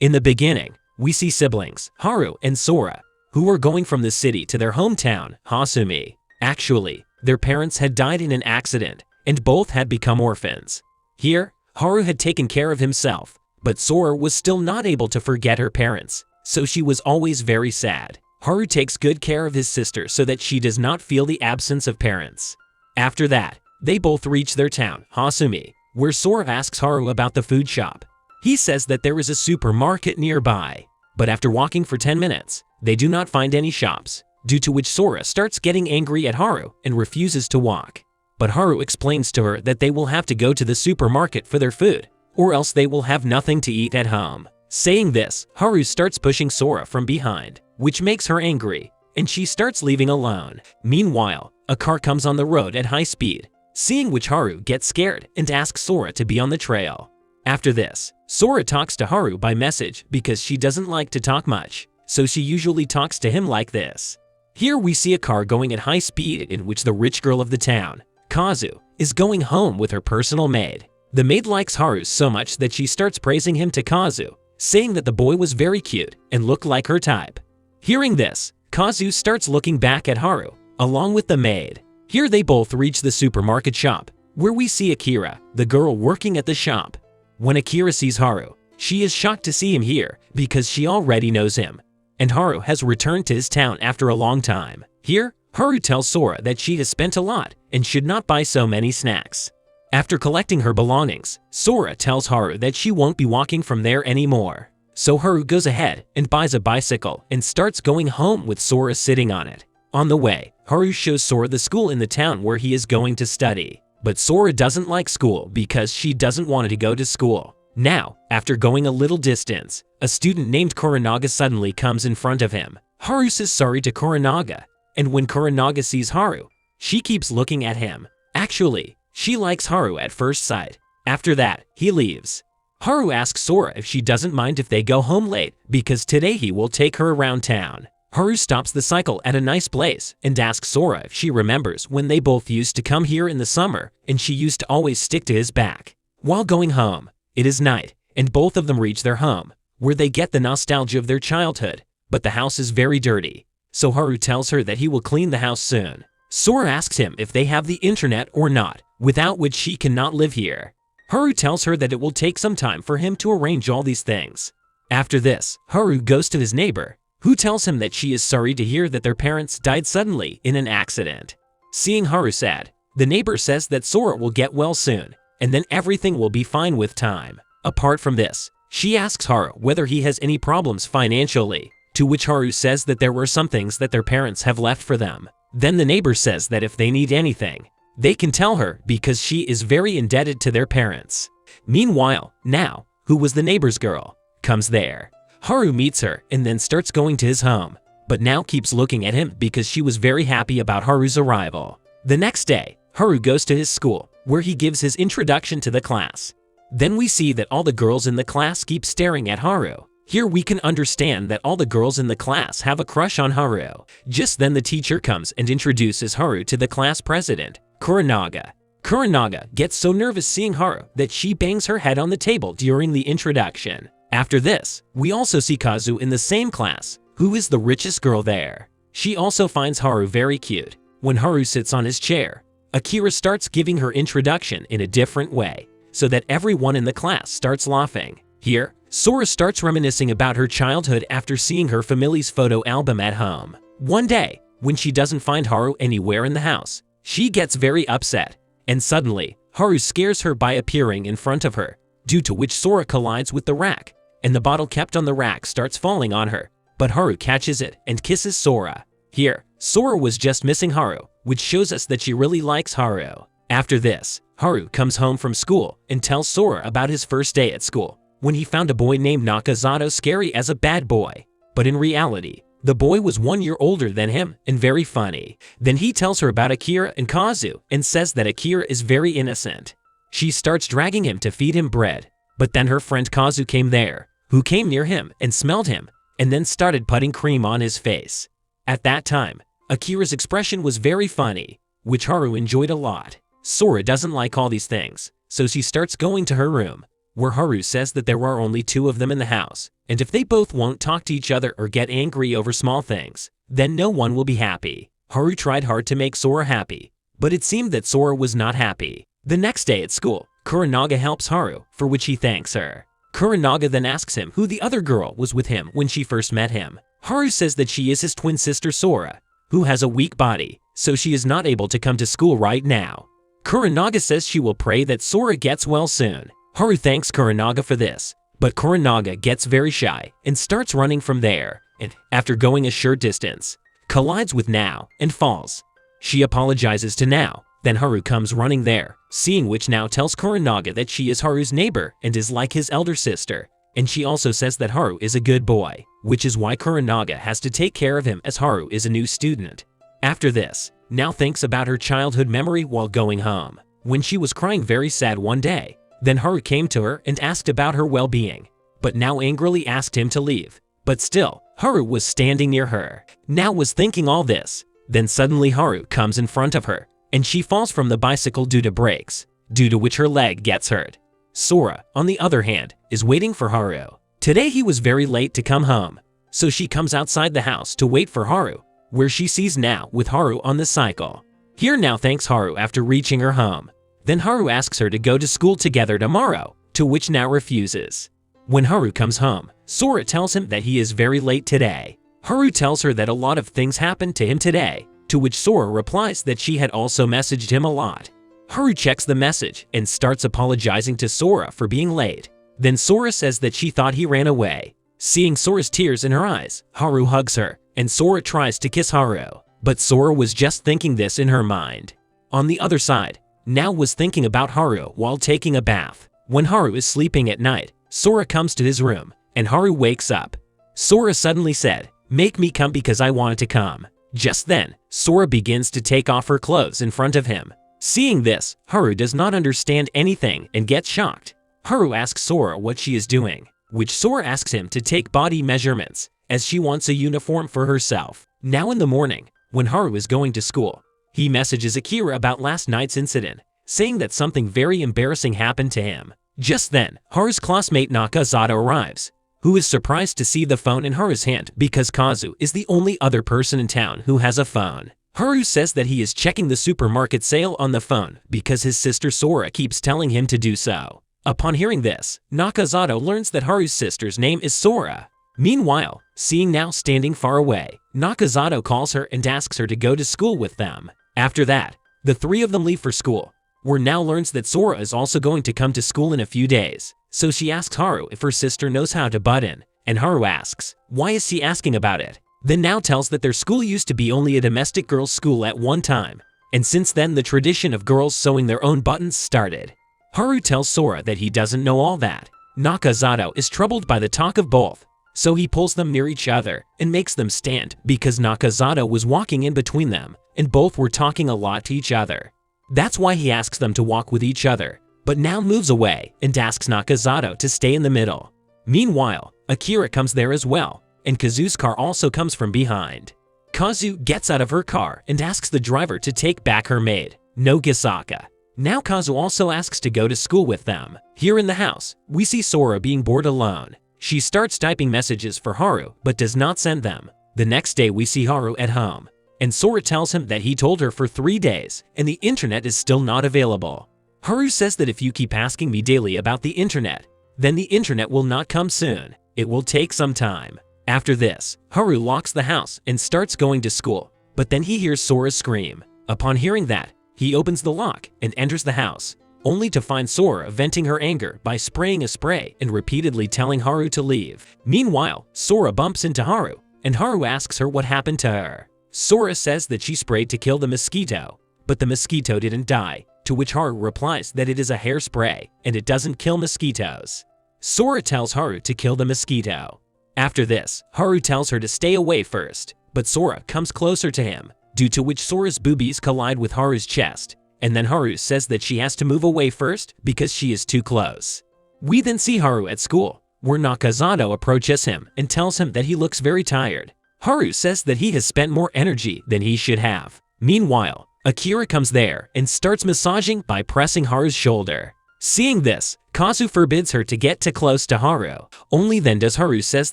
In the beginning, we see siblings, Haru and Sora, who are going from the city to their hometown, Hasumi. Actually, their parents had died in an accident, and both had become orphans. Here, Haru had taken care of himself, but Sora was still not able to forget her parents, so she was always very sad. Haru takes good care of his sister so that she does not feel the absence of parents. After that, they both reach their town, Hasumi, where Sora asks Haru about the food shop. He says that there is a supermarket nearby, but after walking for 10 minutes, they do not find any shops, due to which Sora starts getting angry at Haru and refuses to walk. But Haru explains to her that they will have to go to the supermarket for their food, or else they will have nothing to eat at home. Saying this, Haru starts pushing Sora from behind, which makes her angry, and she starts leaving alone. Meanwhile, a car comes on the road at high speed, seeing which Haru gets scared and asks Sora to be on the trail. After this, Sora talks to Haru by message because she doesn't like to talk much, so she usually talks to him like this. Here we see a car going at high speed in which the rich girl of the town, Kazu, is going home with her personal maid. The maid likes Haru so much that she starts praising him to Kazu, saying that the boy was very cute and looked like her type. Hearing this, Kazu starts looking back at Haru, along with the maid. Here they both reach the supermarket shop, where we see Akira, the girl working at the shop. When Akira sees Haru, she is shocked to see him here because she already knows him, and Haru has returned to his town after a long time. Here, Haru tells Sora that she has spent a lot and should not buy so many snacks. After collecting her belongings, Sora tells Haru that she won't be walking from there anymore. So Haru goes ahead and buys a bicycle and starts going home with Sora sitting on it. On the way, Haru shows Sora the school in the town where he is going to study. But Sora doesn't like school because she doesn't want to go to school. Now, after going a little distance, a student named Kuranaga suddenly comes in front of him. Haru says sorry to Kuranaga, and when Kuranaga sees Haru, she keeps looking at him. Actually, she likes Haru at first sight. After that, he leaves. Haru asks Sora if she doesn't mind if they go home late because today he will take her around town. Haru stops the cycle at a nice place and asks Sora if she remembers when they both used to come here in the summer and she used to always stick to his back. While going home, it is night and both of them reach their home, where they get the nostalgia of their childhood, but the house is very dirty. So Haru tells her that he will clean the house soon. Sora asks him if they have the internet or not, without which she cannot live here. Haru tells her that it will take some time for him to arrange all these things. After this, Haru goes to his neighbor, who tells him that she is sorry to hear that their parents died suddenly in an accident. Seeing Haru sad, the neighbor says that Sora will get well soon, and then everything will be fine with time. Apart from this, she asks Haru whether he has any problems financially, to which Haru says that there were some things that their parents have left for them. Then the neighbor says that if they need anything, they can tell her because she is very indebted to their parents. Meanwhile, Nao, who was the neighbor's girl, comes there. Haru meets her and then starts going to his home, but Nao keeps looking at him because she was very happy about Haru's arrival. The next day, Haru goes to his school, where he gives his introduction to the class. Then we see that all the girls in the class keep staring at Haru. Here we can understand that all the girls in the class have a crush on Haru. Just then the teacher comes and introduces Haru to the class president, Kuranaga. Kuranaga gets so nervous seeing Haru that she bangs her head on the table during the introduction. After this, we also see Kazu in the same class, who is the richest girl there. She also finds Haru very cute. When Haru sits on his chair, Akira starts giving her introduction in a different way, so that everyone in the class starts laughing. Here, Sora starts reminiscing about her childhood after seeing her family's photo album at home. One day, when she doesn't find Haru anywhere in the house, she gets very upset, and suddenly, Haru scares her by appearing in front of her, due to which Sora collides with the rack, and the bottle kept on the rack starts falling on her, but Haru catches it and kisses Sora. Here, Sora was just missing Haru, which shows us that she really likes Haru. After this, Haru comes home from school and tells Sora about his first day at school, when he found a boy named Nakazato scary as a bad boy. But in reality, the boy was 1 year older than him and very funny. Then he tells her about Akira and Kazu and says that Akira is very innocent. She starts dragging him to feed him bread, but then her friend Kazu came there, who came near him and smelled him, and then started putting cream on his face. At that time, Akira's expression was very funny, which Haru enjoyed a lot. Sora doesn't like all these things, so she starts going to her room, where Haru says that there are only two of them in the house, and if they both won't talk to each other or get angry over small things, then no one will be happy. Haru tried hard to make Sora happy, but it seemed that Sora was not happy. The next day at school, Kuranaga helps Haru, for which he thanks her. Kuranaga then asks him who the other girl was with him when she first met him. Haru says that she is his twin sister Sora, who has a weak body, so she is not able to come to school right now. Kuranaga says she will pray that Sora gets well soon. Haru thanks Kuranaga for this, but Kuranaga gets very shy and starts running from there, and after going a short distance, collides with Nao and falls. She apologizes to Nao, then Haru comes running there, seeing which Nao tells Kuranaga that she is Haru's neighbor and is like his elder sister, and she also says that Haru is a good boy, which is why Kuranaga has to take care of him as Haru is a new student. After this, Nao thinks about her childhood memory while going home, when she was crying very sad one day. Then Haru came to her and asked about her well-being, but Nao angrily asked him to leave. But still, Haru was standing near her. Nao was thinking all this. Then suddenly Haru comes in front of her, and she falls from the bicycle due to brakes, due to which her leg gets hurt. Sora, on the other hand, is waiting for Haru. Today he was very late to come home, so she comes outside the house to wait for Haru, where she sees Nao with Haru on the cycle. Here Nao thanks Haru after reaching her home. Then Haru asks her to go to school together tomorrow, to which Nao refuses. When Haru comes home, Sora tells him that he is very late today. Haru tells her that a lot of things happened to him today, to which Sora replies that she had also messaged him a lot. Haru checks the message and starts apologizing to Sora for being late. Then Sora says that she thought he ran away. Seeing Sora's tears in her eyes, Haru hugs her, and Sora tries to kiss Haru. But Sora was just thinking this in her mind. On the other side, Nao was thinking about Haru while taking a bath. When Haru is sleeping at night, Sora comes to his room, and Haru wakes up. Sora suddenly said, "Make me come because I wanted to come." Just then, Sora begins to take off her clothes in front of him. Seeing this, Haru does not understand anything and gets shocked. Haru asks Sora what she is doing, which Sora asks him to take body measurements, as she wants a uniform for herself. Now in the morning, when Haru is going to school, he messages Akira about last night's incident, saying that something very embarrassing happened to him. Just then, Haru's classmate Nakazato arrives, who is surprised to see the phone in Haru's hand because Kazu is the only other person in town who has a phone. Haru says that he is checking the supermarket sale on the phone because his sister Sora keeps telling him to do so. Upon hearing this, Nakazato learns that Haru's sister's name is Sora. Meanwhile, seeing Nao standing far away, Nakazato calls her and asks her to go to school with them. After that, the three of them leave for school, where Nao learns that Sora is also going to come to school in a few days. So she asks Haru if her sister knows how to button, and Haru asks, why is she asking about it? Then Nao tells that their school used to be only a domestic girls' school at one time, and since then the tradition of girls sewing their own buttons started. Haru tells Sora that he doesn't know all that. Nakazato is troubled by the talk of both, so he pulls them near each other and makes them stand because Nakazato was walking in between them, and both were talking a lot to each other. That's why he asks them to walk with each other, but Nao moves away and asks Nakazato to stay in the middle. Meanwhile, Akira comes there as well, and Kazu's car also comes from behind. Kazu gets out of her car and asks the driver to take back her maid, Nogisaka. Now Kazu also asks to go to school with them. Here in the house, we see Sora being bored alone. She starts typing messages for Haru but does not send them. The next day we see Haru at home, and Sora tells him that he told her for 3 days and the internet is still not available. Haru says that if you keep asking me daily about the internet, then the internet will not come soon. It will take some time. After this, Haru locks the house and starts going to school, but then he hears Sora scream. Upon hearing that, he opens the lock and enters the house, only to find Sora venting her anger by spraying a spray and repeatedly telling Haru to leave. Meanwhile, Sora bumps into Haru, and Haru asks her what happened to her. Sora says that she sprayed to kill the mosquito, but the mosquito didn't die, to which Haru replies that it is a hairspray and it doesn't kill mosquitoes. Sora tells Haru to kill the mosquito. After this, Haru tells her to stay away first, but Sora comes closer to him, due to which Sora's boobies collide with Haru's chest, and then Haru says that she has to move away first because she is too close. We then see Haru at school, where Nakazato approaches him and tells him that he looks very tired. Haru says that he has spent more energy than he should have. Meanwhile, Akira comes there and starts massaging by pressing Haru's shoulder. Seeing this, Kazu forbids her to get too close to Haru. Only then does Haru says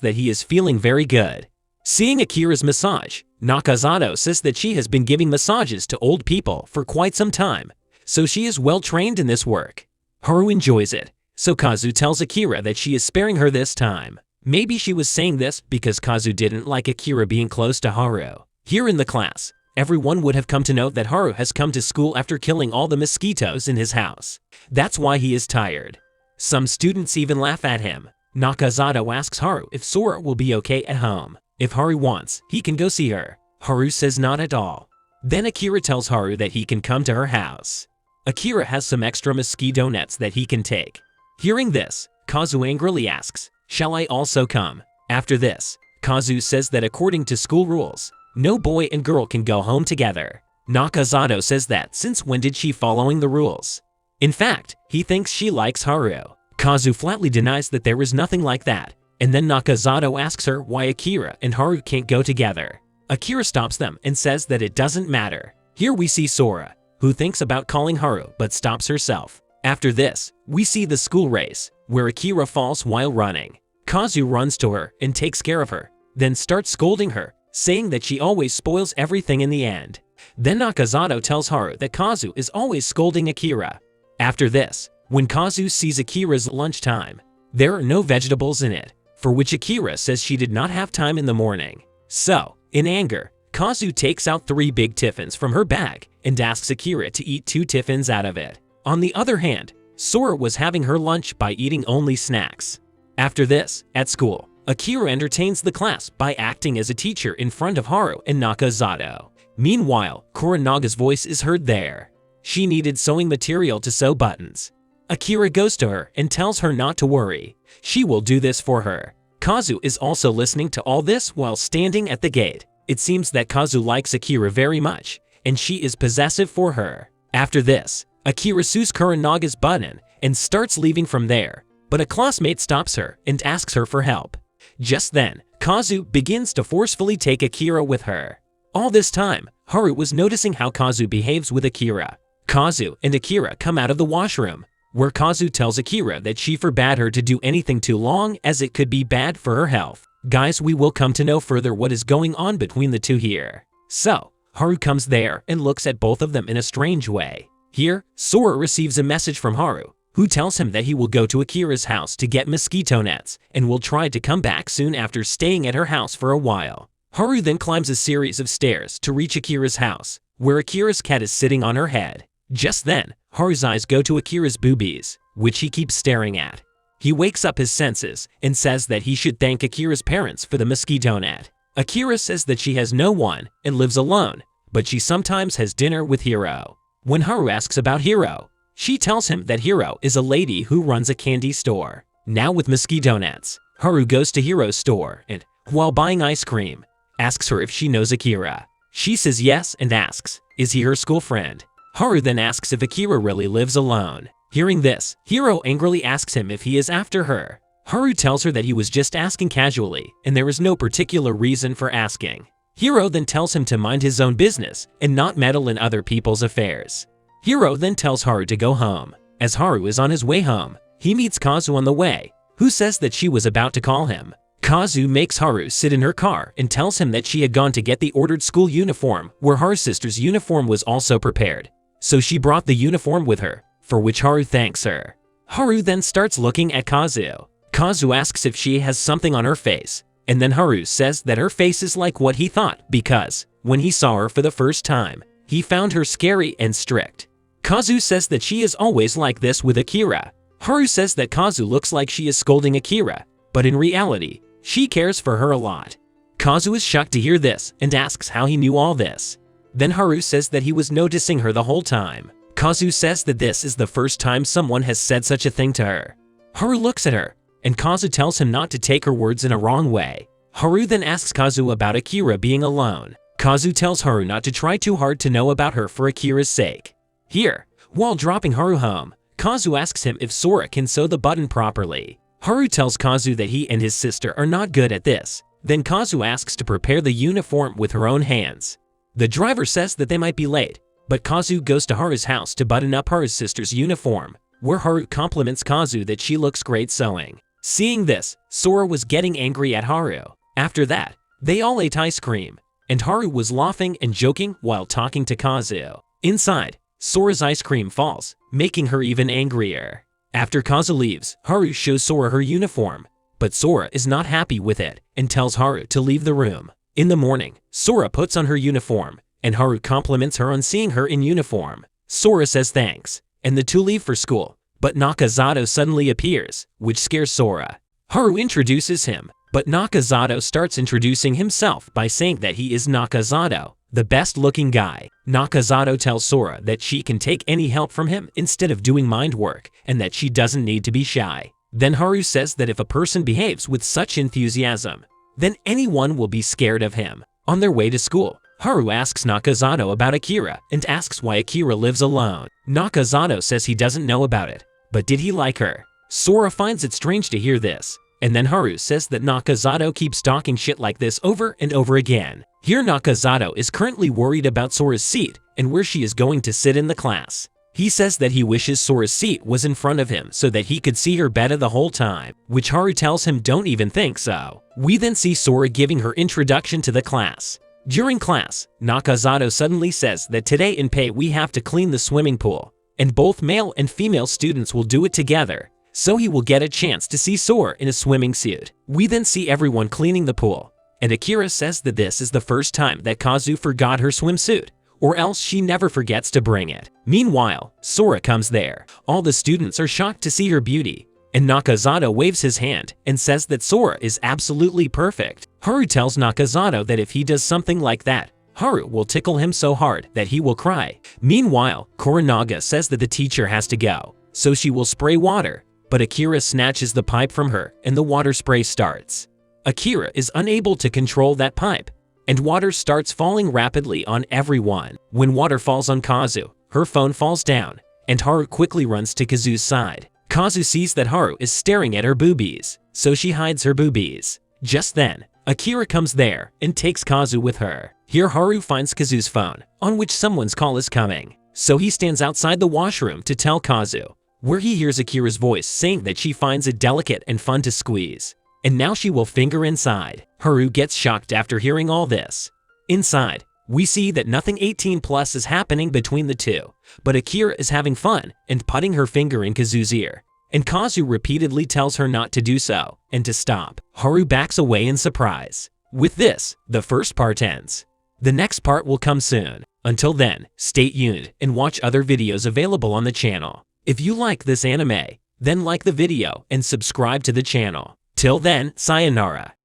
that he is feeling very good. Seeing Akira's massage, Nakazato says that she has been giving massages to old people for quite some time, so she is well trained in this work. Haru enjoys it, so Kazu tells Akira that she is sparing her this time. Maybe she was saying this because Kazu didn't like Akira being close to Haru. Here in the class, everyone would have come to know that Haru has come to school after killing all the mosquitoes in his house. That's why he is tired. Some students even laugh at him. Nakazato asks Haru if Sora will be okay at home. If Haru wants, he can go see her. Haru says not at all. Then Akira tells Haru that he can come to her house. Akira has some extra mosquito nets that he can take. Hearing this, Kazu angrily asks, "Shall I also come?" After this, Kazu says that according to school rules, no boy and girl can go home together. Nakazato says that since when did she following the rules? In fact, he thinks she likes Haru. Kazu flatly denies that there is nothing like that, and then Nakazato asks her why Akira and Haru can't go together. Akira stops them and says that it doesn't matter. Here we see Sora, who thinks about calling Haru but stops herself. After this, we see the school race, where Akira falls while running. Kazu runs to her and takes care of her, then starts scolding her, saying that she always spoils everything in the end. Then Nakazato tells Haru that Kazu is always scolding Akira. After this, when Kazu sees Akira's lunchtime, there are no vegetables in it, for which Akira says she did not have time in the morning. So, in anger, Kazu takes out 3 big tiffins from her bag and asks Akira to eat 2 tiffins out of it. On the other hand, Sora was having her lunch by eating only snacks. After this, at school, Akira entertains the class by acting as a teacher in front of Haru and Nakazato. Meanwhile, Kuranaga's voice is heard there. She needed sewing material to sew buttons. Akira goes to her and tells her not to worry. She will do this for her. Kazu is also listening to all this while standing at the gate. It seems that Kazu likes Akira very much, and she is possessive for her. After this, Akira sews Kuranaga's button and starts leaving from there, but a classmate stops her and asks her for help. Just then, Kazu begins to forcefully take Akira with her. All this time, Haru was noticing how Kazu behaves with Akira. Kazu and Akira come out of the washroom, where Kazu tells Akira that she forbade her to do anything too long as it could be bad for her health. Guys, we will come to know further what is going on between the two here. So, Haru comes there and looks at both of them in a strange way. Here, Sora receives a message from Haru, who tells him that he will go to Akira's house to get mosquito nets and will try to come back soon after staying at her house for a while. Haru then climbs a series of stairs to reach Akira's house, where Akira's cat is sitting on her head. Just then, Haru's eyes go to Akira's boobies, which he keeps staring at. He wakes up his senses and says that he should thank Akira's parents for the mosquito net. Akira says that she has no one and lives alone, but she sometimes has dinner with Hiro. When Haru asks about Hiro, she tells him that Hiro is a lady who runs a candy store. Now with mosquito nets, Haru goes to Hiro's store and, while buying ice cream, asks her if she knows Akira. She says yes and asks, is he her school friend? Haru then asks if Akira really lives alone. Hearing this, Hiro angrily asks him if he is after her. Haru tells her that he was just asking casually and there is no particular reason for asking. Hiro then tells him to mind his own business and not meddle in other people's affairs. Hiro then tells Haru to go home. As Haru is on his way home, he meets Kazu on the way, who says that she was about to call him. Kazu makes Haru sit in her car and tells him that she had gone to get the ordered school uniform, where Haru's sister's uniform was also prepared. So she brought the uniform with her, for which Haru thanks her. Haru then starts looking at Kazu. Kazu asks if she has something on her face, and then Haru says that her face is like what he thought because, when he saw her for the first time, he found her scary and strict. Kazu says that she is always like this with Akira. Haru says that Kazu looks like she is scolding Akira, but in reality, she cares for her a lot. Kazu is shocked to hear this and asks how he knew all this. Then Haru says that he was noticing her the whole time. Kazu says that this is the first time someone has said such a thing to her. Haru looks at her, and Kazu tells him not to take her words in a wrong way. Haru then asks Kazu about Akira being alone. Kazu tells Haru not to try too hard to know about her for Akira's sake. Here, while dropping Haru home, Kazu asks him if Sora can sew the button properly. Haru tells Kazu that he and his sister are not good at this. Then Kazu asks to prepare the uniform with her own hands. The driver says that they might be late, but Kazu goes to Haru's house to button up Haru's sister's uniform, where Haru compliments Kazu that she looks great sewing. Seeing this, Sora was getting angry at Haru. After that, they all ate ice cream, and Haru was laughing and joking while talking to Kazu. Inside, Sora's ice cream falls, making her even angrier. After Kazu leaves, Haru shows Sora her uniform, but Sora is not happy with it and tells Haru to leave the room. In the morning, Sora puts on her uniform, and Haru compliments her on seeing her in uniform. Sora says thanks, and the two leave for school, but Nakazato suddenly appears, which scares Sora. Haru introduces him, but Nakazato starts introducing himself by saying that he is Nakazato, the best-looking guy. Nakazato tells Sora that she can take any help from him instead of doing mind work, and that she doesn't need to be shy. Then Haru says that if a person behaves with such enthusiasm, then anyone will be scared of him. On their way to school, Haru asks Nakazato about Akira and asks why Akira lives alone. Nakazato says he doesn't know about it, but did he like her? Sora finds it strange to hear this, and then Haru says that Nakazato keeps talking shit like this over and over again. Here Nakazato is currently worried about Sora's seat and where she is going to sit in the class. He says that he wishes Sora's seat was in front of him so that he could see her better the whole time, which Haru tells him don't even think so. We then see Sora giving her introduction to the class. During class, Nakazato suddenly says that today in Pei we have to clean the swimming pool, and both male and female students will do it together, so he will get a chance to see Sora in a swimming suit. We then see everyone cleaning the pool, and Akira says that this is the first time that Kazu forgot her swimsuit, or else she never forgets to bring it. Meanwhile, Sora comes there. All the students are shocked to see her beauty, and Nakazato waves his hand and says that Sora is absolutely perfect. Haru tells Nakazato that if he does something like that, Haru will tickle him so hard that he will cry. Meanwhile, Kuranaga says that the teacher has to go, so she will spray water, but Akira snatches the pipe from her and the water spray starts. Akira is unable to control that pipe, and water starts falling rapidly on everyone. When water falls on Kazu, her phone falls down, and Haru quickly runs to Kazu's side. Kazu sees that Haru is staring at her boobies, so she hides her boobies. Just then, Akira comes there and takes Kazu with her. Here Haru finds Kazu's phone, on which someone's call is coming, so he stands outside the washroom to tell Kazu, where he hears Akira's voice saying that she finds it delicate and fun to squeeze, and now she will finger inside. Haru gets shocked after hearing all this. Inside, we see that nothing 18+ is happening between the two, but Akira is having fun and putting her finger in Kazu's ear, and Kazu repeatedly tells her not to do so and to stop. Haru backs away in surprise. With this, the first part ends. The next part will come soon. Until then, stay tuned and watch other videos available on the channel. If you like this anime, then like the video and subscribe to the channel. Till then, sayonara.